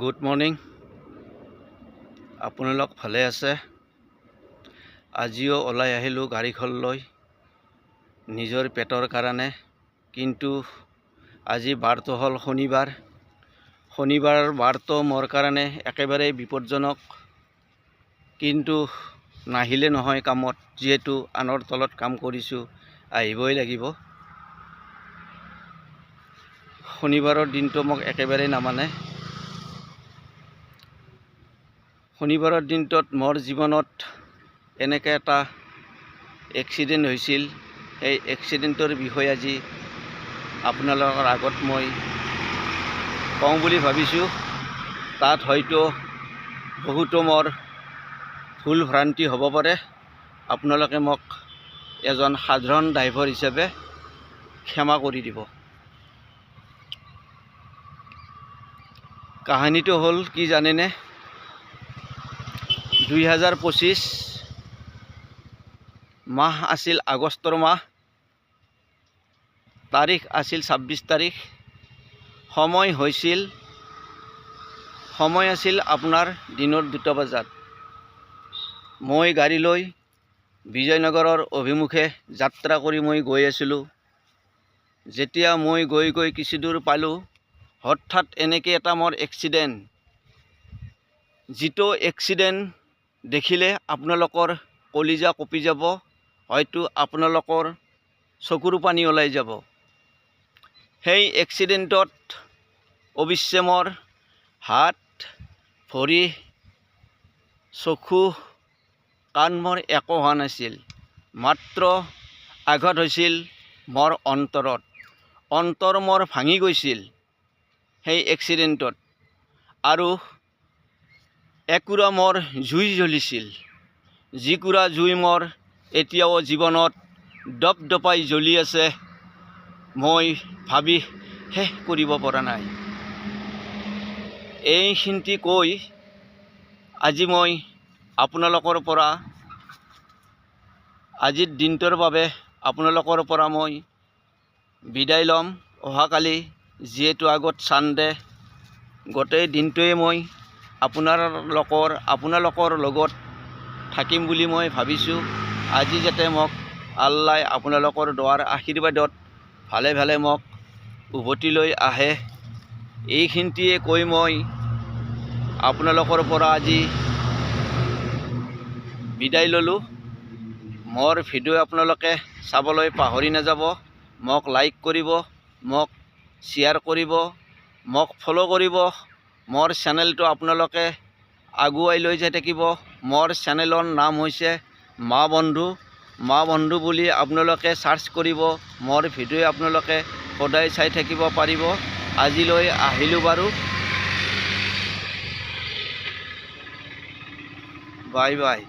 Good morning. আপোনালোক ভালে আছে? আজিও ওলাই আহিলোঁ গাড়ীখন লৈ নিজৰ পেটৰ কাৰণে, কিন্তু আজি বাৰটো হ'ল শনিবাৰ। শনিবাৰ বাৰটো মোৰ কাৰণে একেবাৰে বিপদজনক, কিন্তু নাহিলে নহয় কামত, যিহেতু আনৰ তলত কাম কৰিছোঁ, আহিবই লাগিব। শনিবাৰৰ দিনটো মোক একেবাৰে নামানে। শনিবাৰৰ দিনটোত মোৰ জীৱনত এনেকৈ এটা এক্সিডেণ্ট হৈছিল। সেই এক্সিডেণ্টৰ বিষয়ে আজি আপোনালোকৰ আগত মই কওঁ বুলি ভাবিছোঁ। তাত হয়তো বহুতো মোৰ ভুল ভ্ৰান্তি হ'ব পাৰে। আপোনালোকে মোক এজন সাধাৰণ ড্ৰাইভাৰ হিচাপে ক্ষমা কৰি দিব। কাহিনীটো হ'ল কি জানেনে? 2025 মাহ আছিল আগষ্টৰ মাহ, তাৰিখ আছিল 26 তাৰিখ। সময় আছিল আপোনাৰ দিনৰ 2টা বজাত। মই গাড়ী লৈ বিজয়নগৰৰ অভিমুখে যাত্ৰা কৰি মই গৈ আছিলোঁ। যেতিয়া মই গৈ কিছু দূৰ পালোঁ, হঠাৎ এনেকৈ এটা মোৰ এক্সিডেণ্ট, যিটো এক্সিডেণ্ট দেখিলে আপোনালোকৰ কলিজা কঁপি যাব, হয়তো আপোনালোকৰ চকুৰ পানী ওলাই যাব। সেই এক্সিডেণ্টত অৱশ্যে মোৰ হাত, ভৰি, চকু, কাণ মোৰ একো হোৱা নাছিল। মাত্ৰ আঘাত হৈছিল মোৰ অন্তৰত। অন্তৰ মোৰ ভাঙি গৈছিল সেই এক্সিডেণ্টত, আৰু একুৰা মোৰ জুই জ্বলিছিল। যিকুৰা জুই মোৰ এতিয়াও জীৱনত দপদপাই জ্বলি আছে, মই ভাবি শেষ কৰিব পৰা নাই। এইখিনিতে কৈ আজি মই আপোনালোকৰ পৰা, আজিৰ দিনটোৰ বাবে আপোনালোকৰ পৰা মই বিদায় ল'ম। অহাকালি যিহেতু আগত ছানডে, গোটেই দিনটোৱে মই আপোনালোকৰ লগত থাকিম বুলি মই ভাবিছোঁ। আজি যাতে মোক আল্লাই আপোনালোকৰ দোৱাৰ আশীৰ্বাদত ভালে ভালে মোক উভতি লৈ আহে, এইখিনিতে কৈ মই আপোনালোকৰ পৰা আজি বিদায় ল'লোঁ। মোৰ ভিডিঅ' আপোনালোকে চাবলৈ পাহৰি নাযাব। মোক লাইক কৰিব, মোক শ্বেয়াৰ কৰিব, মোক ফ'ল' কৰিব। মোৰ চেনেলটো আপোনালোকে আগুৱাই লৈ যাই থাকিব। মোৰ চেনেলৰ নাম হৈছে মা বন্ধু বুলি আপোনালোকে চাৰ্চ কৰিব। মোৰ ভিডিঅ' আপোনালোকে সদায় চাই থাকিব পাৰিব। আজিলৈ আহিলোঁ বাৰু, বাই বাই।